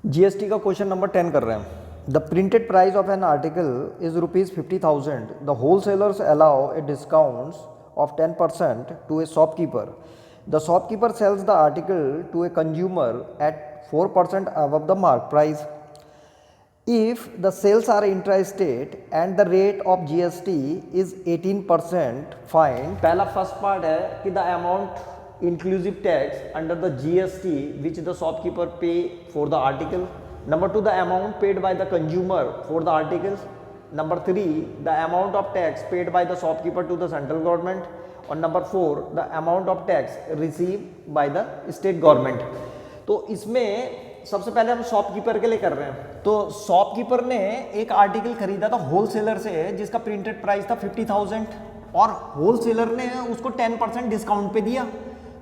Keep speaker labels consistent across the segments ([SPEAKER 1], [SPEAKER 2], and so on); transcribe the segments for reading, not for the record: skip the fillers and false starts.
[SPEAKER 1] GST का question number 10 कर रहे हैं। The printed price of an article is ₹50,000। The wholesalers allow a discount of 10% to a shopkeeper. The shopkeeper sells the article to a consumer at 4% above the mark price. If the sales are intra-state and the rate of GST is 18%, fine. पहला first part है कि the amount inclusive tax under the GST which the shopkeeper pay for the article. Number 2, the amount paid by the consumer for the articles. Number 3, the amount of tax paid by the shopkeeper to the central government. और number 4, the amount of tax received by the state government. तो इसमें सबसे पहले हम shopkeeper के लिए कर रहे हैं। तो शॉपकीपर ने एक आर्टिकल खरीदा था होलसेलर से जिसका प्रिंटेड प्राइस था 50,000 और होलसेलर ने उसको 10% डिस्काउंट पे दिया।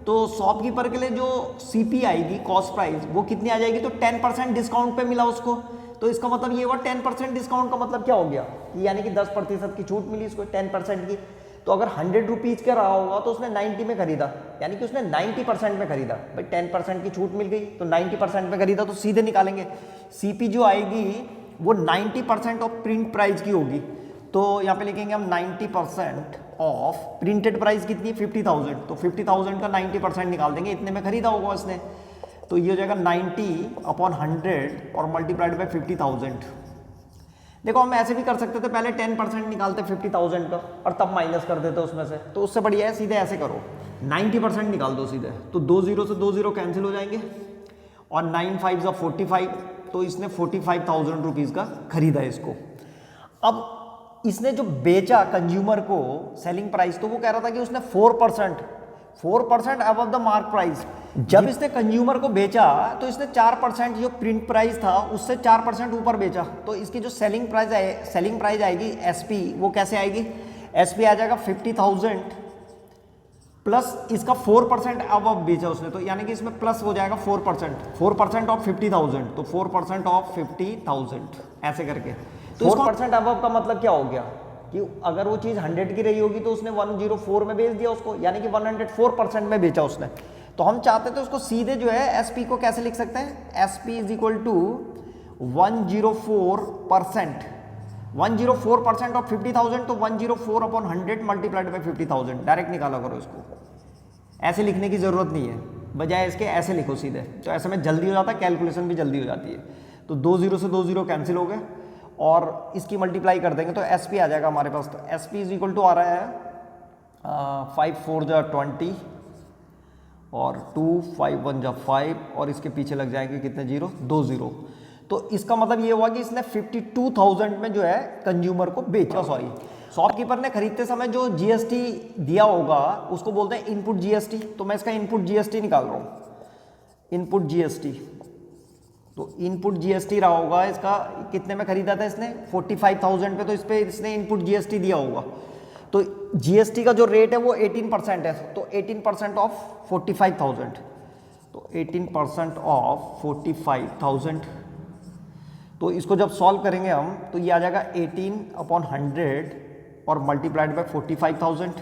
[SPEAKER 1] तो शॉपकीपर के लिए जो सीपी आएगी कॉस्ट प्राइस वो कितनी आ जाएगी, तो 10% डिस्काउंट पे मिला उसको। तो इसका मतलब ये हुआ 10% डिस्काउंट का मतलब क्या हो गया कि यानी कि 10% की छूट मिली इसको 10% की। तो अगर 100 रुपीज़ का रहा होगा तो उसने 90 में खरीदा, यानी कि उसने 90% में खरीदा। भाई 10% की छूट मिल गई तो 90% में खरीदा, तो सीधे निकालेंगे सीपी जो आएगी वो 90% ऑफ प्रिंट प्राइस की होगी। तो यहाँ पे लिखेंगे हम 90% ऑफ प्रिंटेड प्राइस कितनी, 50,000। तो 50,000 का 90% निकाल देंगे, इतने में खरीदा होगा इसने। तो ये हो जाएगा 90/100 और मल्टीप्लाइड बाय 50,000। देखो हम ऐसे भी कर सकते थे, पहले 10% निकालते 50,000 का और तब माइनस कर देते उसमें से, तो उससे बढ़िया है सीधे ऐसे करो 90% निकाल दो सीधे। तो 2 0 से 2 0 कैंसिल हो जाएंगे और 9 5 ज़ा 45। तो इसने 45,000 रुपीज़ का खरीदा इसको। अब इसने जो बेचा कंज्यूमर को सेलिंग प्राइस, तो वो कह रहा था कि उसने 4% अबव द मार्क प्राइस। जब इसने कंज्यूमर को बेचा तो इसने 4% जो प्रिंट प्राइस था उससे 4% ऊपर बेचा। तो इसकी जो सेलिंग प्राइस आएगी एसपी, वो कैसे आएगी, एसपी आ जाएगा 50,000 प्लस इसका 4% अबव बेचा उसने, तो यानी कि इसमें प्लस हो जाएगा 4% ऑफ 50,000। तो 4% ऑफ 50,000 ऐसे करके। तो 4% अबव का मतलब क्या हो गया कि अगर वो चीज़ 100 की रही होगी तो उसने 104 में बेच दिया उसको, यानी कि 104% में बेचा उसने। तो हम चाहते थे उसको सीधे जो है एसपी को कैसे लिख सकते हैं, SP is equal to 104%। 104% of 50,000 तो 104/100 मल्टीप्लाइड बाई 50,000। डायरेक्ट निकाला करो इसको, ऐसे लिखने की जरूरत नहीं है, बजाय इसके ऐसे लिखो सीधे। तो ऐसे में जल्दी हो जाता है, कैलकुलेशन भी जल्दी हो जाती है। तो 2 0 से 2 0 कैंसिल हो गए और इसकी मल्टीप्लाई कर देंगे तो एसपी आ जाएगा हमारे पास। तो एसपी इज इक्वल टू आ रहा है 5 4 जा 20 और 2 5 1 जा 5 और इसके पीछे लग जाएंगे कितने जीरो, 2 0। तो इसका मतलब ये हुआ कि इसने 52,000 में जो है कंज्यूमर को बेचा। सॉरी, शॉपकीपर ने खरीदते समय जो जीएसटी दिया होगा उसको बोलते हैं इनपुट जीएसटी। तो मैं इसका इनपुट जीएसटी निकाल रहा हूँ, इनपुट जीएसटी। तो इनपुट जीएसटी रहा होगा इसका, कितने में खरीदा था इसने 45,000 पे, तो इस पे इसने इनपुट जीएसटी दिया होगा। तो जीएसटी का जो रेट है वो 18% है। तो 18% ऑफ 45,000, तो 18% ऑफ 45,000। तो इसको जब सॉल्व करेंगे हम तो ये आ जाएगा 18/100 और मल्टीप्लाइड बाय 45,000।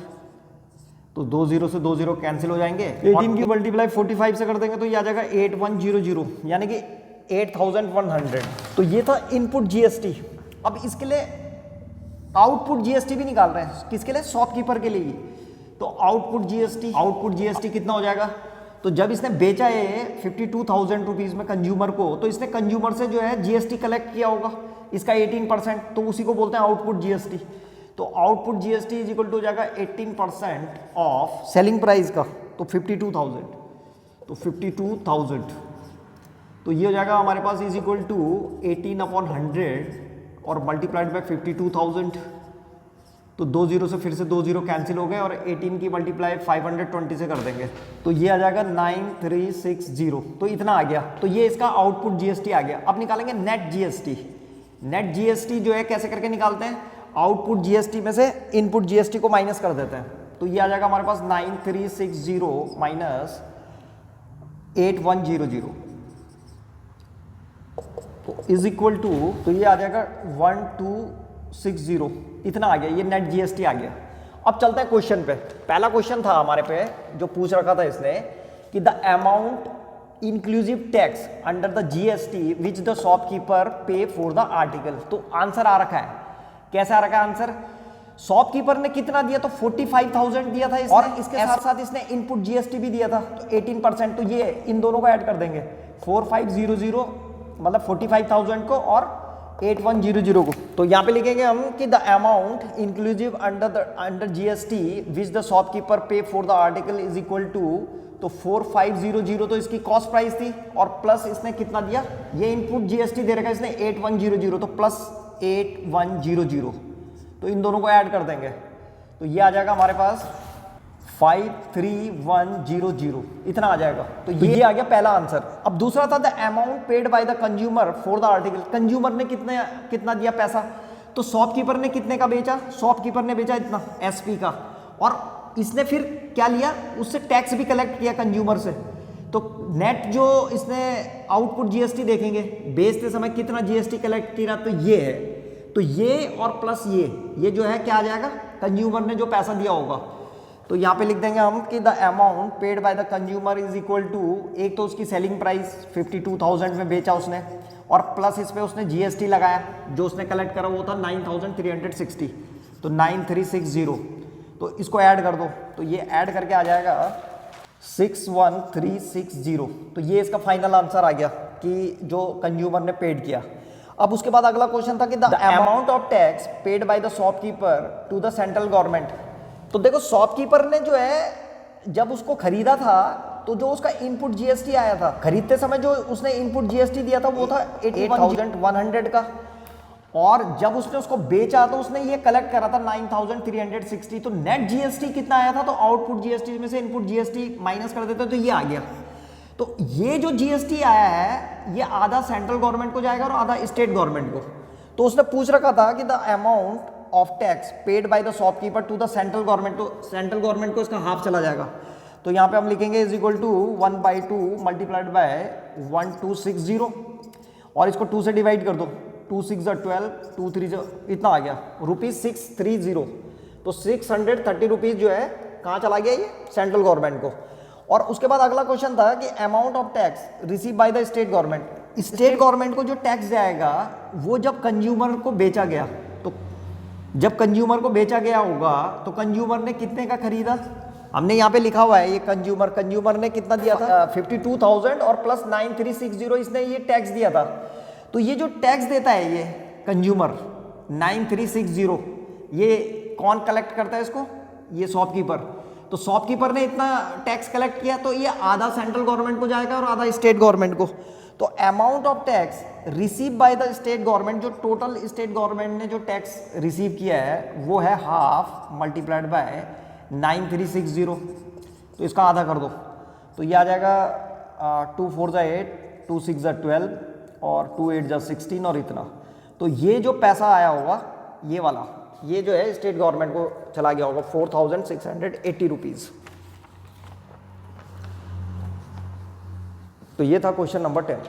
[SPEAKER 1] तो 2 0 से 2 0 कैंसिल हो जाएंगे, 18 की मल्टीप्लाई 45 से कर देंगे तो ये आ जाएगा 8100, यानी कि 8,100। तो ये था इनपुट जीएसटी। अब इसके लिए आउटपुट जीएसटी भी निकाल रहे हैं, किसके लिए, शॉपकीपर के लिए ही। तो आउटपुट जीएसटी कितना हो जाएगा, तो जब इसने बेचा है 52,000 रुपीज़ में कंज्यूमर को, तो इसने कंज्यूमर से जो है जीएसटी कलेक्ट किया होगा इसका 18%, तो उसी को बोलते हैं आउटपुट जीएसटी। तो output GST is equal to हो जाएगा 18% ऑफ सेलिंग प्राइस का, तो 52,000। तो 52,000 तो ये हो जाएगा हमारे पास इज इक्वल टू 18/100 और मल्टीप्लाइड बाय 52,000। तो 2 0 से फिर से 2 0 कैंसिल हो गए और 18 की मल्टीप्लाई 520 से कर देंगे तो ये आ जाएगा 9360। तो इतना आ गया। तो ये इसका आउटपुट जीएसटी आ गया। अब निकालेंगे नेट जीएसटी। नेट जीएसटी जो है कैसे करके निकालते हैं, आउटपुट जीएसटी में से इनपुट जीएसटी को माइनस कर देते हैं। तो ये आ जाएगा हमारे पास 9360 माइनस 8100 तो इज इक्वल टू, तो ये आ जाएगा 1260। इतना आ गया, ये नेट जीएसटी आ गया। अब चलते हैं क्वेश्चन पे। पहला क्वेश्चन था हमारे पे जो पूछ रखा था इसने कि the amount inclusive tax under the GST which the shopkeeper pay for the article. तो आंसर आ रखा है, कैसे आ रखा है आंसर? शॉपकीपर ने कितना दिया? तो 45,000 दिया था इसने, और इसके साथ साथ इसने इनपुट जीएसटी भी दिया था तो 18%। तो ये इन दोनों को ऐड कर देंगे, 4500 मतलब 45,000 को और 8100 को। तो यहाँ पे लिखेंगे हम कि the amount inclusive under GST which the shopkeeper pay for the article is equal to, तो 4500 तो इसकी कॉस्ट प्राइस थी, और प्लस इसने कितना दिया? ये इनपुट जीएसटी दे रखा है इसने 8100, तो प्लस 8100। तो इन दोनों को ऐड कर देंगे तो ये आ जाएगा हमारे पास 53100, इतना आ जाएगा। तो ये आ गया पहला आंसर। अब दूसरा था the amount paid by the consumer for the article. Consumer ने कितना दिया पैसा? तो शॉपकीपर ने कितने का बेचा? शॉपकीपर ने बेचा इतना एसपी का, और इसने फिर क्या लिया? उससे टैक्स भी कलेक्ट किया कंज्यूमर से। तो नेट जो इसने आउटपुट जीएसटी देखेंगे, बेचते समय कितना जीएसटी कलेक्ट किया, तो ये है। तो ये और प्लस ये जो है क्या आ जाएगा? कंज्यूमर ने जो पैसा दिया होगा। तो यहाँ पे लिख देंगे हम कि the amount paid by the consumer is equal to, एक तो उसकी सेलिंग प्राइस 52,000 में बेचा उसने, और प्लस इस पे उसने जीएसटी लगाया, जो उसने कलेक्ट करा वो था 9,360, तो 9360। तो इसको ऐड कर दो, तो ये ऐड करके आ जाएगा 61360। तो ये इसका फाइनल आंसर आ गया कि जो कंज्यूमर ने पेड किया। अब उसके बाद अगला क्वेश्चन था कि the amount of tax paid by the shopkeeper to the central government. तो देखो शॉपकीपर ने जो है जब उसको खरीदा था तो जो उसका इनपुट जीएसटी आया था, खरीदते समय जो उसने इनपुट जीएसटी दिया था वो था 8100 का, और जब उसने उसको बेचा तो उसने ये कलेक्ट करा था 9360। तो नेट जीएसटी कितना आया था? तो आउटपुट जीएसटी में से इनपुट जीएसटी माइनस कर देते तो ये आ गया। तो ये जो जीएसटी आया है ये आधा सेंट्रल गवर्नमेंट को जाएगा और आधा स्टेट गवर्नमेंट को। तो उसने पूछ रखा था कि the amount of tax paid by the shopkeeper to the central government, तो सेंट्रल गवर्नमेंट को इसका हाफ चला जाएगा। तो यहाँ पे हम लिखेंगे is equal to 1/2 multiplied by 1260, और इसको 2 से डिवाइड कर दो, 2 6 12, 2 3 इतना आ गया ₹630। तो 630 रुपीज़ जो है कहाँ चला गया? ये सेंट्रल गवर्नमेंट को। और उसके बाद अगला क्वेश्चन था कि amount of tax receive by the state government. State government को जो टैक्स जाएगा वो जब कंज्यूमर को बेचा गया, तो जब कंज्यूमर को बेचा गया होगा तो कंज्यूमर ने कितने का खरीदा? हमने यहाँ पे लिखा हुआ है ये कंज्यूमर ने कितना दिया था? 52,000 और प्लस 9360 इसने ये टैक्स दिया था। तो ये जो टैक्स देता है ये कंज्यूमर 9360, ये कौन कलेक्ट करता है इसको? ये शॉपकीपर। तो शॉपकीपर ने इतना टैक्स कलेक्ट किया तो ये आधा सेंट्रल गवर्नमेंट को जाएगा और आधा स्टेट गवर्नमेंट को। तो amount of tax receive by the state government, जो टोटल स्टेट गवर्नमेंट ने जो टैक्स रिसीव किया है वो है हाफ मल्टीप्लाइड बाय 9360। तो इसका आधा कर दो, तो ये आ जाएगा 2 4 जा 8, 2 6 जा 12 और 2 8 जा 16 और इतना। तो ये जो पैसा आया होगा ये वाला, ये जो है स्टेट गवर्नमेंट को चला गया होगा 4680 रुपीज़। तो ये था क्वेश्चन नंबर 10।